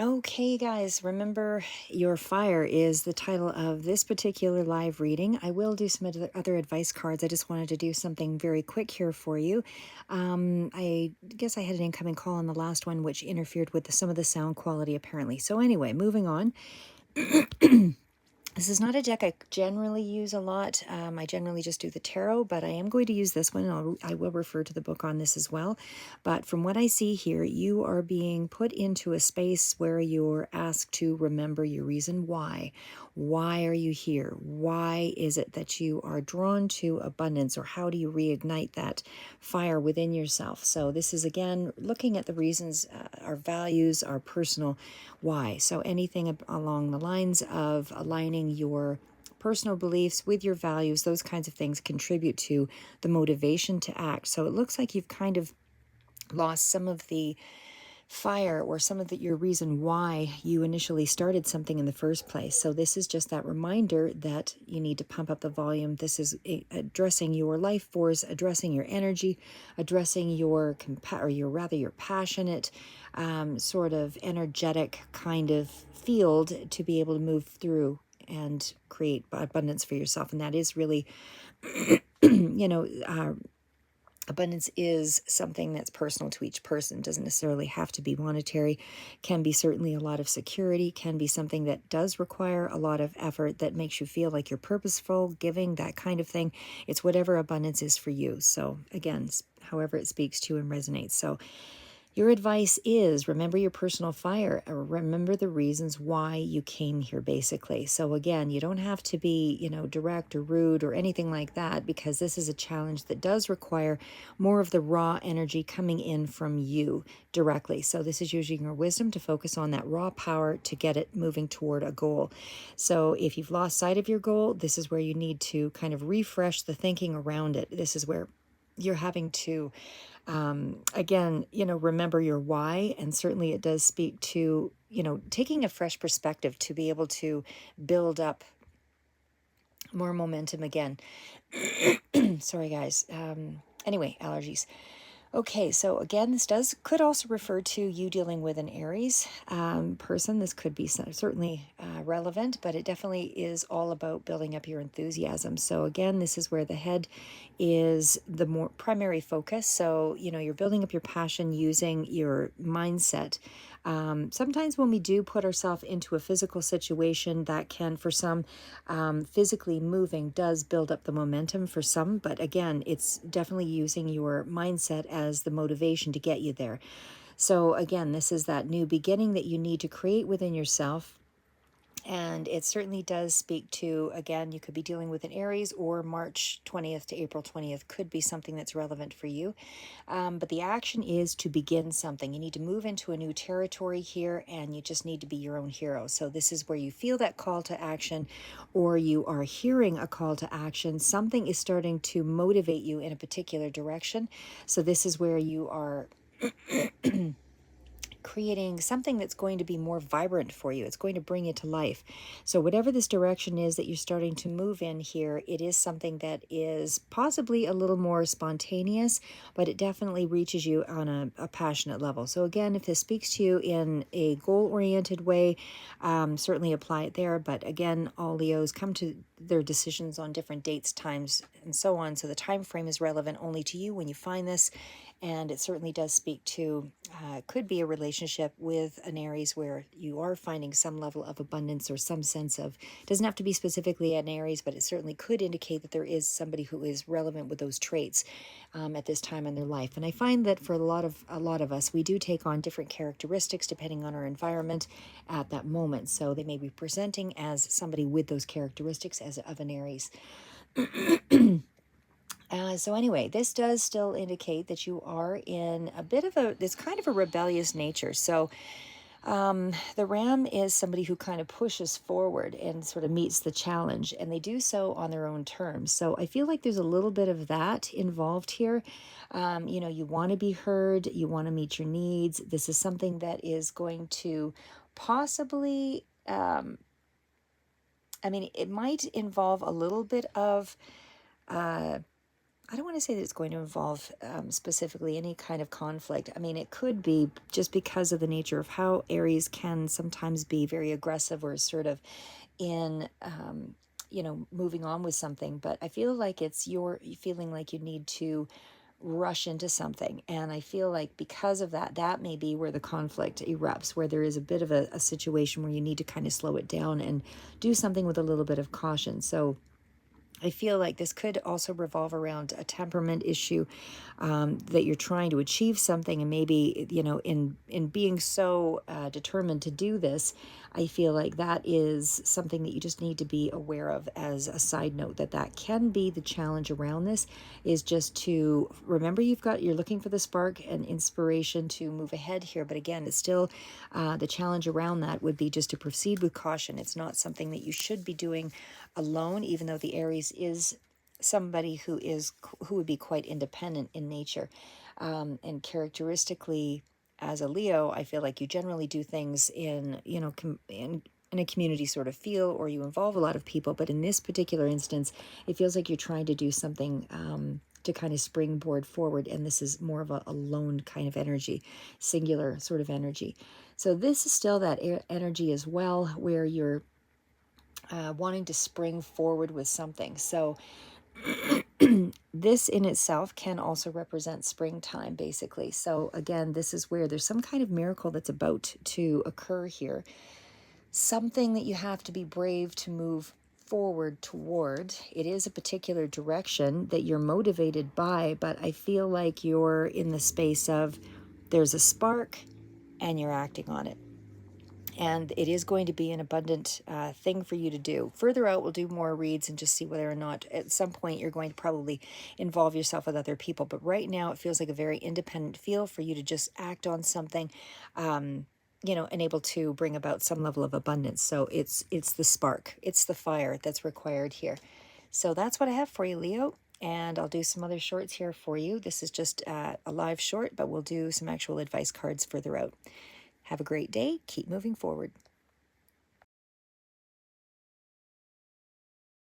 Okay, guys, remember your fire is the title of this particular live reading. I will do some other advice cards. I just wanted to do something very quick here for you. I guess I had an incoming call on the last one, which interfered with some of the sound quality, apparently. So, anyway, moving on. This is not a deck I generally use a lot. I generally just do the tarot, but I am going to use this one. And I will refer to the book on this as well. But from what I see here, you are being put into a space where you're asked to remember your reason why. Why are you here? Why is it that you are drawn to abundance, or how do you reignite that fire within yourself? So this is, again, looking at the reasons, our values, our personal why. So anything along the lines of aligning your personal beliefs with your values, those kinds of things contribute to the motivation to act. So it looks like you've kind of lost some of the fire, or some of your reason why you initially started something in the first place. So this is just that reminder that you need to pump up the volume. This is addressing your life force, addressing your energy, addressing your your passionate, sort of energetic kind of field to be able to move through and create abundance for yourself. And that is really, you know, abundance is something that's personal to each person. Doesn't necessarily have to be monetary. Can be certainly a lot of security. Can be something that does require a lot of effort, that makes you feel like you're purposeful, giving, that kind of thing. It's whatever abundance is for you. So again, however it speaks to you and resonates. So your advice is remember your personal fire, or remember the reasons why you came here, basically. So again, you don't have to be, direct or rude or anything like that, because this is a challenge that does require more of the raw energy coming in from you directly. So this is using your wisdom to focus on that raw power to get it moving toward a goal. So if you've lost sight of your goal, this is where you need to kind of refresh the thinking around it. This is where you're having to again, remember your why. And certainly it does speak to, taking a fresh perspective to be able to build up more momentum again. Sorry, guys. Anyway, allergies. Okay, so again, this could also refer to you dealing with an Aries person. This could be certainly relevant, but it definitely is all about building up your enthusiasm. So again, this is where the head is the more primary focus. So, you're building up your passion using your mindset. Sometimes when we do put ourselves into a physical situation, that can, for some, physically moving does build up the momentum for some. But again, it's definitely using your mindset as the motivation to get you there. So again, this is that new beginning that you need to create within yourself. And it certainly does speak to, again, you could be dealing with an Aries, or March 20th to April 20th could be something that's relevant for you. But the action is to begin something. You need to move into a new territory here, and you just need to be your own hero. So this is where you feel that call to action, or you are hearing a call to action. Something is starting to motivate you in a particular direction. So this is where you are creating something that's going to be more vibrant for you. It's going to bring you to life. So whatever this direction is that you're starting to move in here, it is something that is possibly a little more spontaneous, but it definitely reaches you on a passionate level. So again, if this speaks to you in a goal-oriented way, certainly apply it there. But again, all Leos come to their decisions on different dates, times, and so on. So the time frame is relevant only to you when you find this. And it certainly does speak to, could be a relationship with an Aries where you are finding some level of abundance, or some sense of, doesn't have to be specifically an Aries, but it certainly could indicate that there is somebody who is relevant with those traits at this time in their life. And I find that for a lot of us, we do take on different characteristics depending on our environment at that moment. So they may be presenting as somebody with those characteristics as of an Aries. So anyway, this does still indicate that you are in a bit of this kind of a rebellious nature. So the Ram is somebody who kind of pushes forward and sort of meets the challenge, and they do so on their own terms. So I feel like there's a little bit of that involved here. You want to be heard, you want to meet your needs. This is something that is going to possibly, it might involve a little bit of I don't want to say that it's going to involve specifically any kind of conflict. I mean, it could be just because of the nature of how Aries can sometimes be very aggressive or sort of in, moving on with something. But I feel like it's your feeling like you need to rush into something. And I feel like because of that, that may be where the conflict erupts, where there is a bit of a situation where you need to kind of slow it down and do something with a little bit of caution. So I feel like this could also revolve around a temperament issue, that you're trying to achieve something, and maybe in being so determined to do this, I feel like that is something that you just need to be aware of as a side note. That can be the challenge around this, is just to remember you're looking for the spark and inspiration to move ahead here. But again, it's still the challenge around that would be just to proceed with caution. It's not something that you should be doing alone, even though the Aries is somebody who would be quite independent in nature, and characteristically as a Leo, I feel like you generally do things in in a community sort of feel, or you involve a lot of people. But in this particular instance, it feels like you're trying to do something to kind of springboard forward, and this is more of a lone kind of energy, singular sort of energy. So this is still that energy as well, where you're wanting to spring forward with something. So this in itself can also represent springtime, basically. So again, this is where there's some kind of miracle that's about to occur here. Something that you have to be brave to move forward toward. It is a particular direction that you're motivated by, but I feel like you're in the space of there's a spark and you're acting on it. And it is going to be an abundant thing for you to do. Further out, we'll do more reads and just see whether or not at some point you're going to probably involve yourself with other people. But right now, it feels like a very independent feel for you to just act on something, and able to bring about some level of abundance. So it's the spark, it's the fire that's required here. So that's what I have for you, Leo. And I'll do some other shorts here for you. This is just a live short, but we'll do some actual advice cards further out. Have a great day. Keep moving forward.